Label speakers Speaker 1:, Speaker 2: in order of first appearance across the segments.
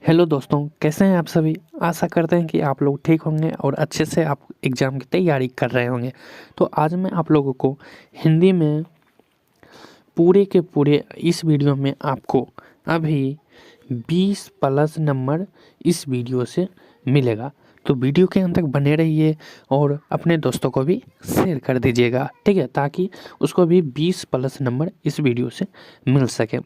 Speaker 1: Hello दोस्तों, कैसे हैं आप सभी। आशा करते हैं कि आप लोग ठीक होंगे और अच्छे से आप एग्ज़ाम की तैयारी कर रहे होंगे। तो आज मैं आप लोगों को हिंदी में पूरे के पूरे इस वीडियो में आपको अभी 20 प्लस नंबर इस वीडियो से मिलेगा। तो वीडियो के अंत तक बने रहिए और अपने दोस्तों को भी शेयर कर दीजिएगा, ठीक है, ताकि उसको भी 20 प्लस नंबर इस वीडियो से मिल सके।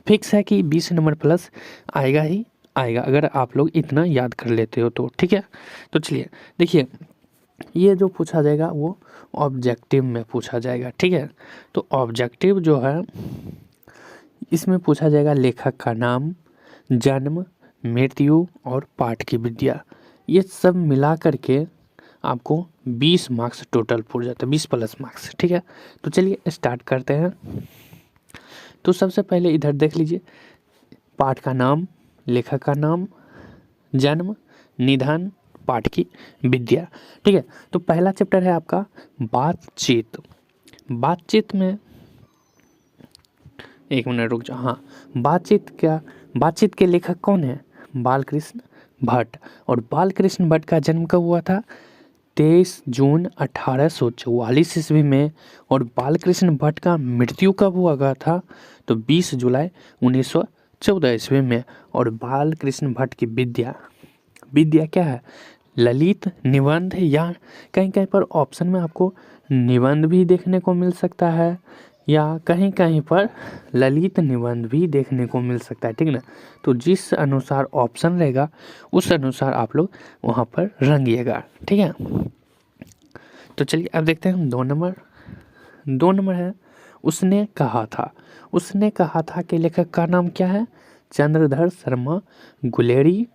Speaker 1: फिक्स है कि 20 नंबर प्लस आएगा ही आएगा, अगर आप लोग इतना याद कर लेते हो तो, ठीक है। तो चलिए देखिए, ये जो पूछा जाएगा वो ऑब्जेक्टिव में पूछा जाएगा, ठीक है। तो ऑब्जेक्टिव जो है इसमें पूछा जाएगा लेखक का नाम, जन्म, मृत्यु और पाठ की विद्या। ये सब मिला करके आपको 20 मार्क्स टोटल पूछ जाता है, 20 प्लस मार्क्स, ठीक है। तो चलिए स्टार्ट करते हैं। तो सबसे पहले इधर देख लीजिए, पाठ का नाम, लेखक का नाम, जन्म, निधन, पाठ की विद्या, ठीक है। तो पहला चैप्टर है आपका बातचीत। बातचीत में एक मिनट रुक जाओ। हाँ, बातचीत के लेखक कौन है? बालकृष्ण भट्ट। और बालकृष्ण भट्ट का जन्म कब हुआ था? 23 जून 1844 ईस्वी में। और बालकृष्ण भट्ट का मृत्यु कब हुआ था? तो 20 जुलाई 1914 ईस्वी में। और बालकृष्ण भट्ट की विद्या क्या है? ललित निबंध, या कहीं कहीं पर ऑप्शन में आपको निबंध भी देखने को मिल सकता है, या कहीं कहीं पर ललित निबंध भी देखने को मिल सकता है, ठीक ना। तो जिस अनुसार ऑप्शन रहेगा उस अनुसार आप लोग वहाँ पर रंगिएगा, ठीक है। तो चलिए अब देखते हैं 2 नंबर है उसने कहा था। उसने कहा था के लेखक का नाम क्या है? चंद्रधर शर्मा गुलेरी।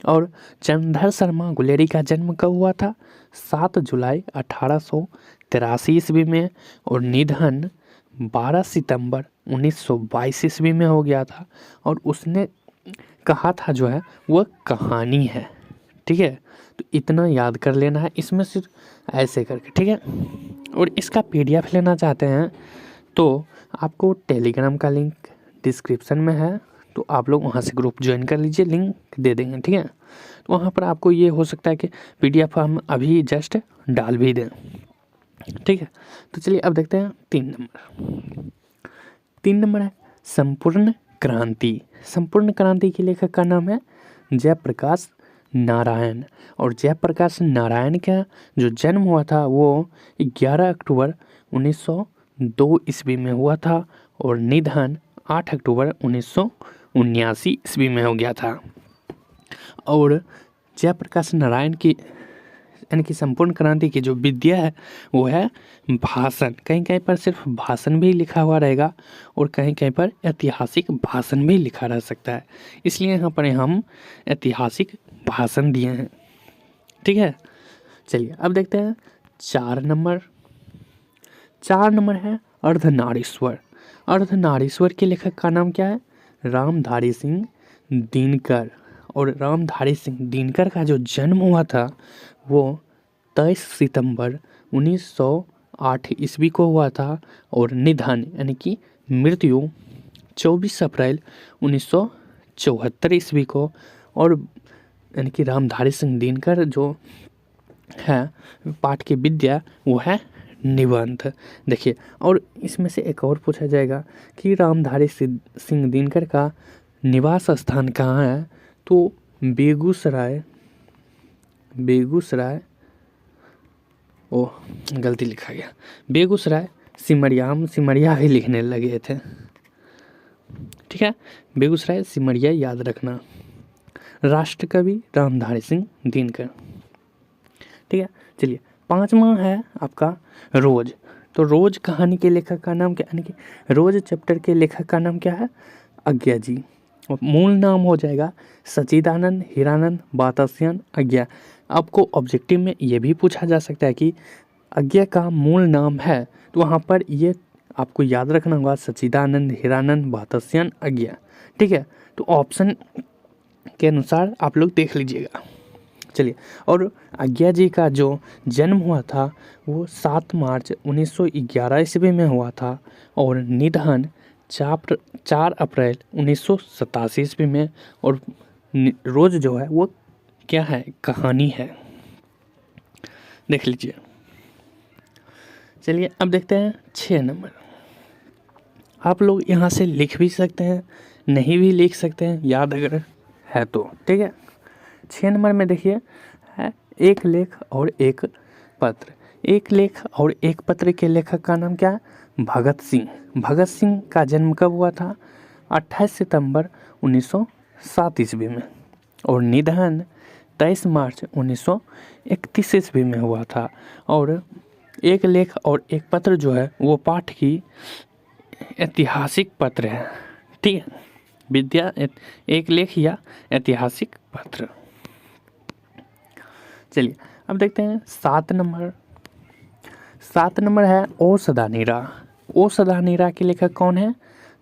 Speaker 1: और चंद्रधर शर्मा गुलेरी का जन्म कब हुआ था? 7 जुलाई 1883 ईस्वी में। और निधन 12 सितंबर 1922 ईस्वी में हो गया था। और उसने कहा था जो है वह कहानी है, ठीक है। तो इतना याद कर लेना है इसमें, सिर्फ ऐसे करके, ठीक है। और इसका पीडीएफ लेना चाहते हैं तो आपको टेलीग्राम का लिंक डिस्क्रिप्शन में है, तो आप लोग वहाँ से ग्रुप ज्वाइन कर लीजिए, लिंक दे देंगे, ठीक है। तो वहाँ पर आपको ये हो सकता है कि पीडीएफ हम अभी जस्ट डाल भी दें, ठीक है। तो चलिए अब देखते हैं 3 नंबर है संपूर्ण क्रांति। संपूर्ण क्रांति के लेखक का नाम है जयप्रकाश नारायण। और जयप्रकाश नारायण का जो जन्म हुआ था वो 11 अक्टूबर 1902 ईस्वी में हुआ था। और निधन 8 अक्टूबर 1979 ईस्वी में हो गया था। और जयप्रकाश नारायण की यानी कि संपूर्ण क्रांति की जो विद्या है वो है भाषण। कहीं कहीं पर सिर्फ भाषण भी लिखा हुआ रहेगा और कहीं कहीं पर ऐतिहासिक भाषण भी लिखा रह सकता है, इसलिए यहाँ पर हम ऐतिहासिक भाषण दिए हैं, ठीक है। चलिए अब देखते हैं 4 नंबर है अर्धनारीश्वर। अर्धनारीश्वर के लेखक का नाम क्या है? रामधारी सिंह दिनकर। और रामधारी सिंह दिनकर का जो जन्म हुआ था वो 23 सितंबर 1908 ईस्वी को हुआ था। और निधन यानी कि मृत्यु 24 अप्रैल 1974 ईस्वी को। और यानी कि रामधारी सिंह दिनकर जो है पाठ की विद्या वो है निबंध। देखिए, और इसमें से एक और पूछा जाएगा कि रामधारी सिंह दिनकर का निवास स्थान कहाँ है? तो बेगूसराय ओह गलती लिखा गया, बेगूसराय सिमरिया। हम सिमरिया ही लिखने लगे थे, ठीक है। बेगूसराय सिमरिया याद रखना। राष्ट्र कवि रामधारी सिंह दिनकर, ठीक है। चलिए 5वां है आपका रोज। तो रोज कहानी के लेखक का नाम क्या, यानी कि रोज चैप्टर के लेखक का नाम क्या है? अज्ञा जी। और मूल नाम हो जाएगा सच्चिदानंद हीरानंद बातस्यान अज्ञा। आपको ऑब्जेक्टिव में ये भी पूछा जा सकता है कि अज्ञा का मूल नाम है, तो वहाँ पर ये आपको याद रखना होगा सच्चिदानंद हीरानंद बातस्यान अज्ञा, ठीक है। तो ऑप्शन के अनुसार आप लोग देख लीजिएगा। चलिए, और अज्ञा जी का जो जन्म हुआ था वो 7 मार्च 1911 ईस्वी में हुआ था। और निधन 4 अप्रैल 1987 ईस्वी में। और रोज जो है वो क्या है, कहानी है। देख लीजिए। चलिए अब देखते हैं 6 नंबर। आप लोग यहाँ से लिख भी सकते हैं, नहीं भी लिख सकते हैं, याद अगर है तो, ठीक है। 6 नंबर में देखिए है एक लेख और एक पत्र। एक लेख और एक पत्र के लेखक का नाम क्या है, भगत सिंह। भगत सिंह का जन्म कब हुआ था, 28 सितंबर 1907 ईस्वी में, और निधन 23 मार्च 1931 ईस्वी में हुआ था। और एक लेख और एक पत्र जो है वो पाठ की ऐतिहासिक पत्र है, ठीक है। विद्या एक लेख या ऐतिहासिक पत्र। चलिए अब देखते हैं 7 नंबर। 7 नंबर है ओ सदा नीरा। ओ सदा नीरा के लेखक कौन है,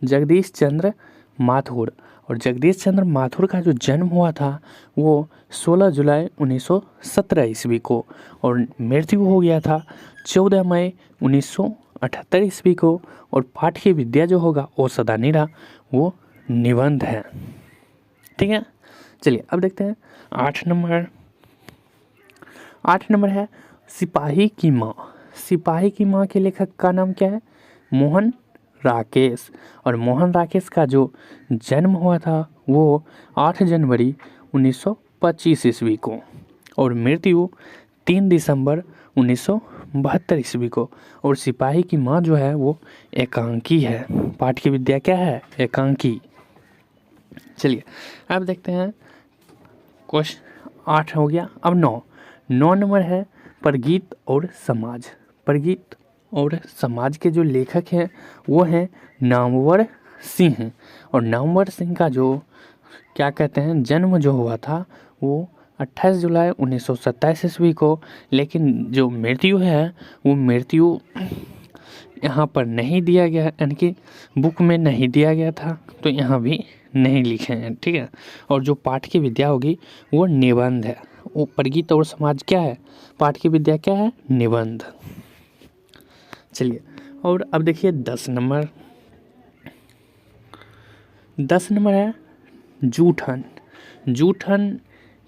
Speaker 1: जगदीश चंद्र माथुर। और जगदीश चंद्र माथुर का जो जन्म हुआ था वो 16 जुलाई 1917 ईस्वी को, और मृत्यु हो गया था 14 मई 1978 ईस्वी को। और पाठ की विद्या जो होगा ओ सदा नीरा वो निबंध है, ठीक है। चलिए अब देखते हैं 8 नंबर। 8 नंबर है सिपाही की माँ। सिपाही की माँ के लेखक का नाम क्या है, मोहन राकेश। और मोहन राकेश का जो जन्म हुआ था वो 8 जनवरी 1925 ईस्वी को, और मृत्यु 3 दिसंबर 1972 ईस्वी को। और सिपाही की माँ जो है वो एकांकी है। पाठ की विद्या क्या है, एकांकी। चलिए अब देखते हैं क्वेश्चन 8 हो गया। अब 9 नंबर है परगीत और समाज। परगीत और समाज के जो लेखक हैं वो हैं नामवर सिंह। और नामवर सिंह का जो क्या कहते हैं जन्म जो हुआ था वो 28 जुलाई 1927 ईस्वी को, लेकिन जो मृत्यु है वो मृत्यु यहाँ पर नहीं दिया गया, यानी कि बुक में नहीं दिया गया था, तो यहाँ भी नहीं लिखे हैं, ठीक है। और जो पाठ की विद्या होगी वो निबंध है। वो परगीत और समाज क्या है, पाठ की विद्या क्या है, निबंध। चलिए और अब देखिए 10 नंबर। 10 नंबर है जूठन। जूठन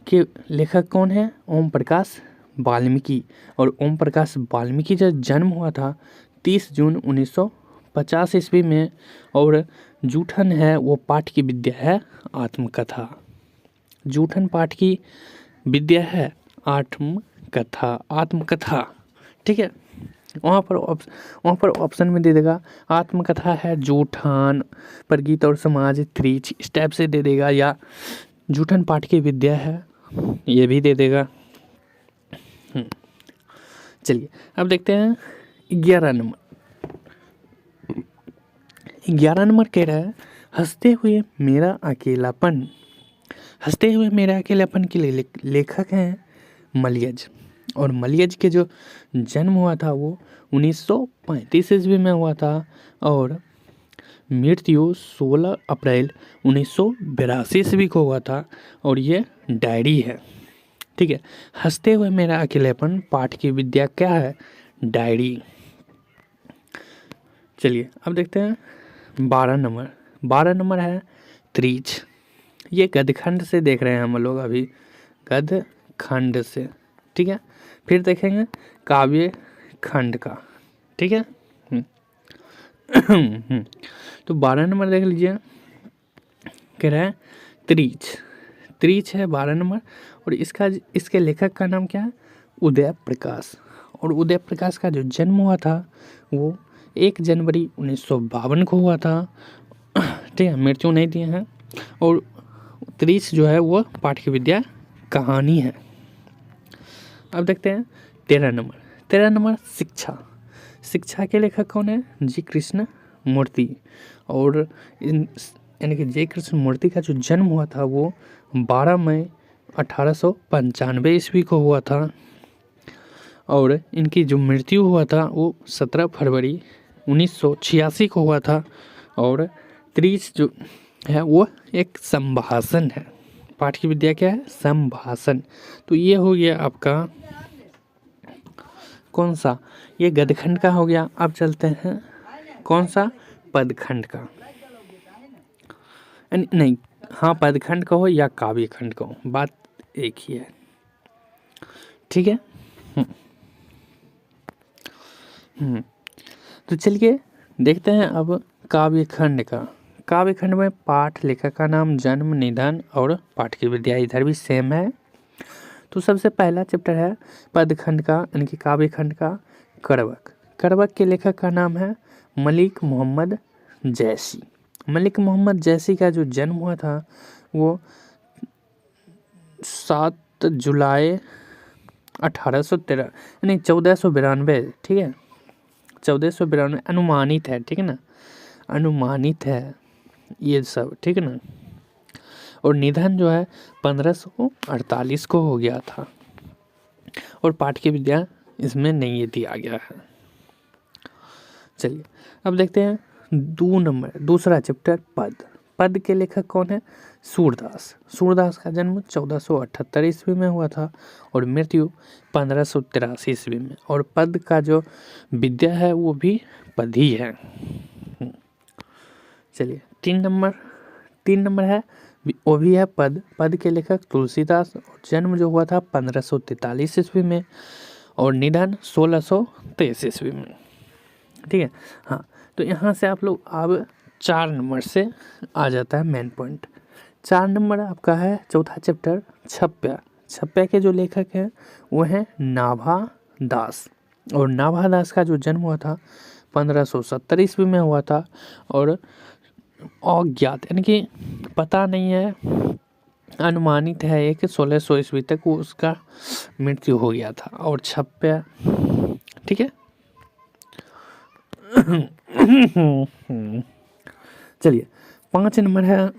Speaker 1: के लेखक कौन है, ओम प्रकाश वाल्मीकि। और ओम प्रकाश वाल्मीकि का जन्म हुआ था 30 जून 1950 ईस्वी में। और जूठन है वो पाठ की विद्या है आत्मकथा। जूठन पाठ की विद्या है आत्मकथा, आत्मकथा, ठीक है। वहाँ पर ऑप्शन में दे देगा आत्मकथा है जूठन, परगीत और समाज 3 इस टाइप से दे देगा, या जूठन पाठ की विद्या है ये भी दे देगा। चलिए अब देखते हैं 11 नंबर। 11 नंबर कह रहा है हंसते हुए मेरा अकेलापन। हंसते हुए मेरा अकेलापन के लेखक हैं मलयज। और मलयज के जो जन्म हुआ था वो 1935 ईस्वी में हुआ था, और मृत्यु 16 अप्रैल 1982 ईस्वी को हुआ था। और ये डायरी है, ठीक है। हंसते हुए मेरा अकेलापन पाठ की विद्या क्या है, डायरी। चलिए अब देखते हैं 12 नंबर। 12 नंबर है त्रिच। ये गदखंड से देख रहे हैं हम लोग अभी, गदखंड से, ठीक है। फिर देखेंगे काव्य खंड का, ठीक है। तो 12 नंबर देख लीजिए, कह रहा है त्रिच। त्रिच है 12 नंबर। और इसके लेखक का नाम क्या है, उदय प्रकाश। और उदय प्रकाश का जो जन्म हुआ था वो 1 जनवरी 1952 को हुआ था, ठीक है। मृत्यु नहीं दिए हैं। और त्रिच जो है वो पाठ की विद्या कहानी है। अब देखते हैं 13 नंबर। 13 नंबर शिक्षा। शिक्षा के लेखक कौन है, जी कृष्ण मूर्ति। और यानी कि जी कृष्ण मूर्ति का जो जन्म हुआ था वो 12 मई 1895 ईस्वी को हुआ था। और इनकी जो मृत्यु हुआ था वो 17 फरवरी 1986 को हुआ था। और त्रिच जो है वो एक संभाषण है। पाठ की विद्या क्या है, संभाषण। तो ये हो गया आपका कौन सा, ये गदखंड का हो गया। अब चलते हैं कौन सा, पदखंड का, नहीं हाँ, पदखंड कहो या काव्य खंड कहो, बात एक ही है, ठीक है। तो चलिए देखते हैं अब काव्य खंड का। काव्य खंड में पाठ, लेखक का नाम, जन्म, निधन और पाठ की विद्या इधर भी सेम है। तो सबसे पहला चैप्टर है पदखंड का, यानी कि काव्य खंड का, करवक। करवक के लेखक का नाम है मलिक मोहम्मद जैसी। मलिक मोहम्मद जैसी का जो जन्म हुआ था वो 7 जुलाई 1813 यानी 1492, ठीक है, 1492 अनुमानित है, ठीक है ना, अनुमानित है ये सब, ठीक है ना। और निधन जो है 1548 को हो गया था। और पाठ की विद्या इसमें नहीं दिया गया है। चलिए अब देखते हैं दूसरा चैप्टर पद। पद के लेखक कौन है? सूरदास। सूरदास का जन्म 1478 ईस्वी में हुआ था और मृत्यु 1583 ईस्वी में। और पद का जो विद्या है वो भी पद ही है। चलिए 3 नंबर है, वो भी है पद। पद के लेखक तुलसीदास। जन्म जो हुआ था 1543 ईस्वी में और निधन 1623 ईस्वी में, ठीक है। हाँ, तो यहाँ से आप लोग अब 4 नंबर से आ जाता है मेन पॉइंट। 4 नंबर आपका है चौथा चैप्टर छप्या। छप्या के जो लेखक हैं वो हैं नाभा दास। और नाभा दास का जो जन्म हुआ था 1570 ईस्वी में हुआ था और अज्ञात यानी कि पता नहीं है, अनुमानित है एक 1600 ईस्वी तक वो उसका मृत्यु हो गया था। और छप्या, ठीक है। चलिए 5 नंबर है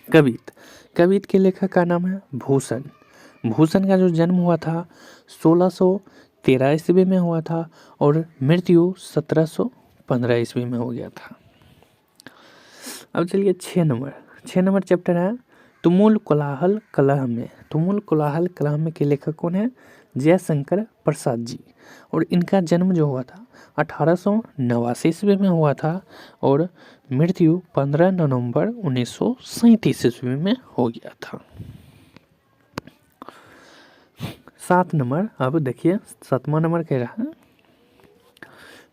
Speaker 1: कवित। कवित के लेखक का नाम है भूषण। भूषण का जो जन्म हुआ था 1613 ईस्वी में हुआ था और मृत्यु 1715 ईस्वी में हो गया था। अब चलिए 6 नंबर चैप्टर है तुमुल कोलाहल कलह में। तुमुल कोलाहल कलह में के लेखक कौन है? जयशंकर प्रसाद जी। और इनका जन्म जो हुआ था 1889 ईस्वी में हुआ था और मृत्यु 15 नवंबर 1937 ईस्वी में हो गया था। 7 नंबर, अब देखिए 7वां नंबर कह रहा है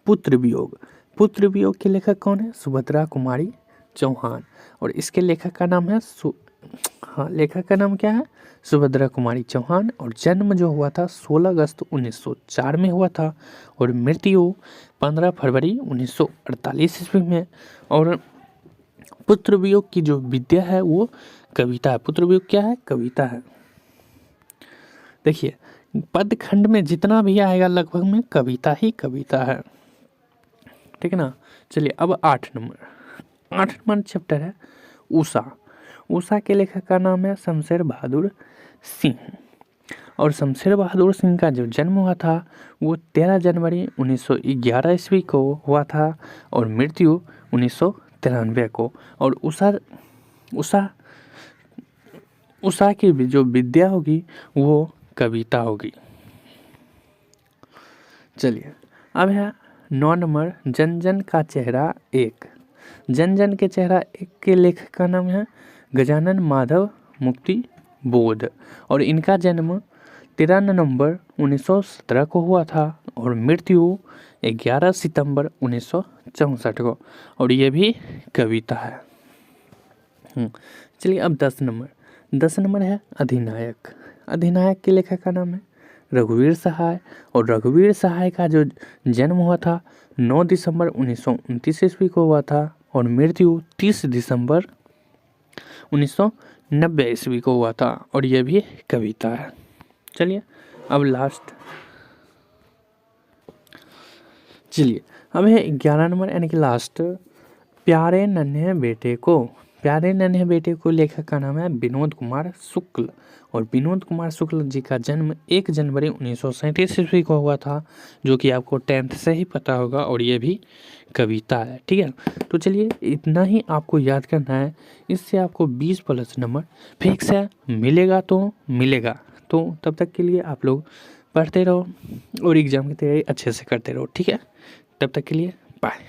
Speaker 1: पुत्र वियोग। पुत्र वियोग के लेखक कौन है? सुभद्रा कुमारी चौहान। और इसके लेखक का नाम है लेखक का नाम क्या है? सुभद्रा कुमारी चौहान। और जन्म जो हुआ था 16 अगस्त 1904 में हुआ था और मृत्यु 15 फरवरी 1948 ईस्वी में। और पुत्र वियोग की जो विद्या है वो कविता है। पुत्र वियोग क्या है? कविता है। देखिए पद खंड में जितना भी आएगा लगभग में कविता ही कविता है, ठीक है ना। चलिए अब 8 नंबर चैप्टर है उषा। उषा के लेखक का नाम है शमशेर बहादुर सिंह। और शमशेर बहादुर सिंह का जो जन्म हुआ था वो 13 जनवरी 1911 ईस्वी को हुआ था और मृत्यु 1993 को। और उषा की जो विद्या होगी वो कविता होगी। चलिए अब है 9 नंबर जन जन का चेहरा एक। जन जन के चेहरा एक के लेखक का नाम है गजानन माधव मुक्ति बोध। और इनका जन्म 13 नवंबर 1917 को हुआ था और मृत्यु 11 सितंबर 1964 को। और ये भी कविता है। चलिए अब 10 नंबर है अधिनायक। अधिनायक के लेखक का नाम है रघुवीर सहाय। और रघुवीर सहाय का जो जन्म हुआ था 9 दिसंबर 1929 ईस्वी को हुआ था और मृत्यु 30 दिसंबर 1990 ईस्वी को हुआ था। और यह भी कविता है। चलिए अब लास्ट, चलिए अब है 11 नंबर यानी कि लास्ट, प्यारे नन्हे बेटे को। प्यारे नन्हे बेटे को लेखक का नाम है विनोद कुमार शुक्ल। और विनोद कुमार शुक्ल जी का जन्म 1 जनवरी 1937 ईस्वी को हुआ था, जो कि आपको 10th से ही पता होगा। और ये भी कविता है, ठीक है। तो चलिए इतना ही आपको याद करना है, इससे आपको 20+ नंबर फिक्स है। मिलेगा तो मिलेगा। तो तब तक के लिए आप लोग पढ़ते रहो और एग्ज़ाम की तैयारी अच्छे से करते रहो, ठीक है। तब तक के लिए बाय।